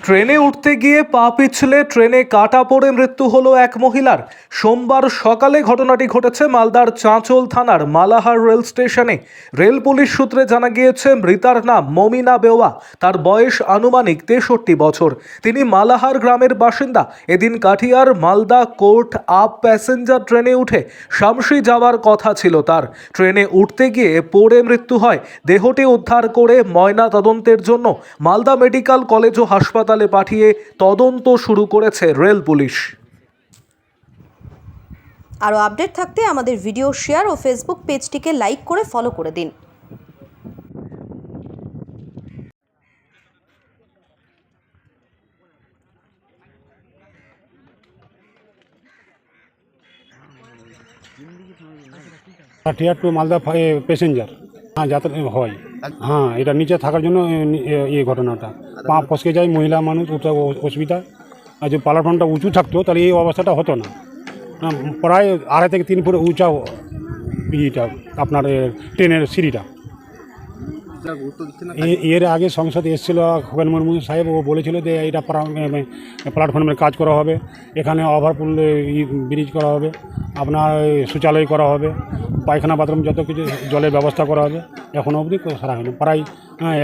ট্রেনে উঠতে গিয়ে পা পিছলে ট্রেনে কাটা পড়ে মৃত্যু হলো এক মহিলার। সোমবার সকালে ঘটনাটি ঘটেছে মালদার চাঁচল থানার মালাহার রেল স্টেশনে। রেল পুলিশ সূত্রে জানা গিয়েছে মৃতার নাম মমিনা বেওয়া। তার বয়স আনুমানিক 63 বছর। তিনি মালাহার গ্রামের বাসিন্দা। এদিন Katihar Malda court up passenger ট্রেনে উঠে শামসি যাওয়ার কথা ছিল তার। ট্রেনে উঠতে গিয়ে পড়ে মৃত্যু হয়। দেহটি উদ্ধার করে ময়না তদন্তের জন্য মালদা মেডিকেল কলেজ ও হাসপাতালে পাঠিয়ে তদন্ত শুরু করেছে রেল পুলিশ। আরও আপডেট থাকতে আমাদের ভিডিও শেয়ার ও ফেসবুক পেজটিকে লাইক করে ফলো করে দিন। কাঠিয়ার টু মালদা প্যাসেঞ্জার যাত্রা হয়। হ্যাঁ, এটা নিচে থাকার জন্য এই ঘটনাটা পা ফসকে যায়, মহিলা মানুষ উঠতে অসুবিধা। আর যে প্ল্যাটফর্মটা উঁচু থাকতো তাহলে এই অবস্থাটা হতো না। প্রায় 2.5 থেকে 3 ফুট উঁচা ইটা আপনার ট্রেনের সিঁড়িটা। এর আগে সংসদে এসেছিল খোকেন মুর্মু সাহেব, ও বলেছিল যে এটা প্ল্যাটফর্মের কাজ করা হবে, এখানে ওভারপুল ব্রিজ করা হবে, আপনার শৌচালয় করা হবে, পায়খানা বাথরুম যত কিছু জলের ব্যবস্থা করা হবে। এখনও অবধি সারা হয়নি, প্রায়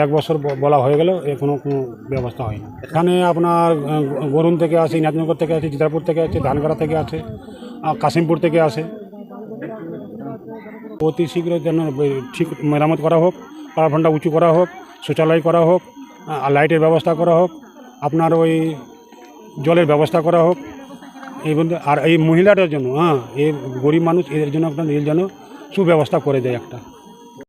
1 বছর বলা হয়ে গেল, এখনও কোনো ব্যবস্থা হয়নি। এখানে আপনার গরুন থেকে আসে, নাজনগর থেকে আছে, জিদারপুর থেকে আছে, ধানগাড়া থেকে আসে, কাশিমপুর থেকে আসে। অতি শীঘ্র যেন ঠিক মেরামত করা হোক, প্ল্যাটফর্মটা উঁচু করা হোক, শৌচালয় করা হোক, লাইটের ব্যবস্থা করা হোক, আপনার ওই জলের ব্যবস্থা করা হোক। এই বলতে আর এই মহিলাটার জন্য এই গরিব মানুষ, এদের জন্য একটা রেল যেন সুব্যবস্থা করে দেয় একটা।